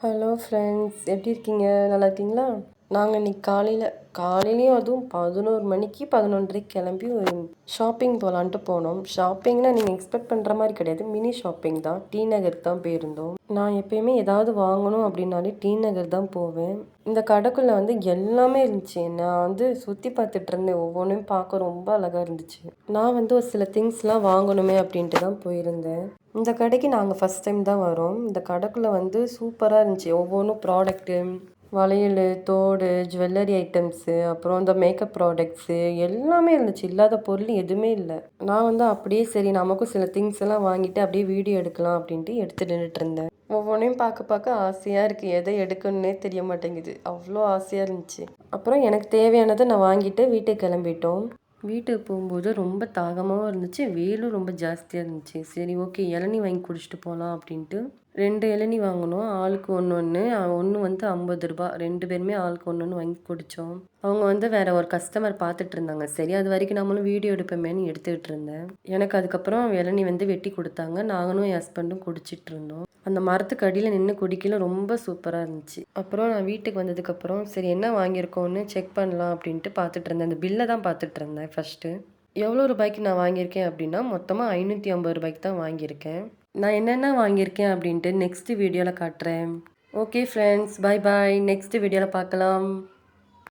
Hello friends, எப்படி இருக்கீங்க? நல்லா இருக்கீங்களா? நாங்கள் இன்னைக்கு காலையிலேயும் அதுவும் 11 மணிக்கு 11:30க்கு கிளம்பி ஷாப்பிங் போகலான்ட்டு போனோம். ஷாப்பிங்னா நீங்கள் எக்ஸ்பெக்ட் பண்ணுற மாதிரி கிடையாது, மினி ஷாப்பிங் தான். டி நகருக்கு தான் போயிருந்தோம். நான் எப்பயுமே ஏதாவது வாங்கணும் அப்படின்னாலே டி நகர் தான் போவேன். இந்த கடைக்குள்ளே எல்லாமே இருந்துச்சு. நான் சுற்றி பார்த்துட்டு இருந்தேன். ஒவ்வொன்றையும் பார்க்க ரொம்ப அழகாக இருந்துச்சு. நான் ஒரு சில திங்ஸ்லாம் வாங்கணுமே அப்படின்ட்டு தான் போயிருந்தேன். இந்த கடைக்கு நாங்கள் ஃபஸ்ட் டைம் தான் வரோம். இந்த கடைக்குள்ளே சூப்பராக இருந்துச்சு. ஒவ்வொன்றும் ப்ராடக்ட்டு, வளையல், தோடு, ஜுவல்லரி ஐட்டம்ஸு, அப்புறம் இந்த மேக்கப் ப்ராடக்ட்ஸு எல்லாமே இருந்துச்சு. இல்லாத பொருள் எதுவுமே இல்லை. நான் அப்படியே சரி நமக்கும் சில திங்ஸ் எல்லாம் வாங்கிட்டு அப்படியே வீடியோ எடுக்கலாம் அப்படின்ட்டு எடுத்து நின்றுட்டு இருந்தேன். ஒவ்வொன்றையும் பார்க்க பார்க்க ஆசையாக இருக்குது. எதை எடுக்கணுன்னே தெரிய மாட்டேங்குது. அவ்வளோ ஆசையாக இருந்துச்சு. அப்புறம் எனக்கு தேவையானதை நான் வாங்கிட்டு வீட்டுக்கு கிளம்பிட்டோம். வீட்டுக்கு போகும்போது ரொம்ப தாகமாகவும் இருந்துச்சு, வெயிலும் ரொம்ப ஜாஸ்தியாக இருந்துச்சு. சரி, ஓகே, இளநீ வாங்கி குடிச்சிட்டு போகலாம் அப்படின்ட்டு 2 இளநீ வாங்கினோம். ஆளுக்கு ஒன்று ஒன்று. ஒன்று ₹50. 2 பேருமே ஆளுக்கு ஒன்று ஒன்று வாங்கி குடித்தோம். அவங்க வேற ஒரு கஸ்டமர் பார்த்துட்டு இருந்தாங்க. சரி, அது வரைக்கும் நம்மளும் வீடியோ எடுப்போமேன்னு எடுத்துக்கிட்டு இருந்தேன். எனக்கு அதுக்கப்புறம் இளநீ வெட்டி கொடுத்தாங்க. நானும் என் ஹஸ்பண்டும் குடிச்சிட்டு இருந்தோம். அந்த மரத்துக்கு அடியில் நின்று குடிக்கல, ரொம்ப சூப்பராக இருந்துச்சு. அப்புறம் நான் வீட்டுக்கு வந்ததுக்கப்புறம் சரி என்ன வாங்கியிருக்கோன்னு செக் பண்ணலாம் அப்படின்ட்டு பார்த்துட்டு இருந்தேன். அந்த பில்லை தான் பார்த்துட்டு இருந்தேன் ஃபஸ்ட்டு. எவ்வளோ ரூபாய்க்கு நான் வாங்கியிருக்கேன் அப்படின்னா மொத்தமாக ₹550 தான் வாங்கியிருக்கேன். நான் என்னென்ன வாங்கியிருக்கேன் அப்படின்ட்டு நெக்ஸ்ட் வீடியோவில் காட்டுறேன். Okay friends, bye bye. Next வீடியோவில் பார்க்கலாம்.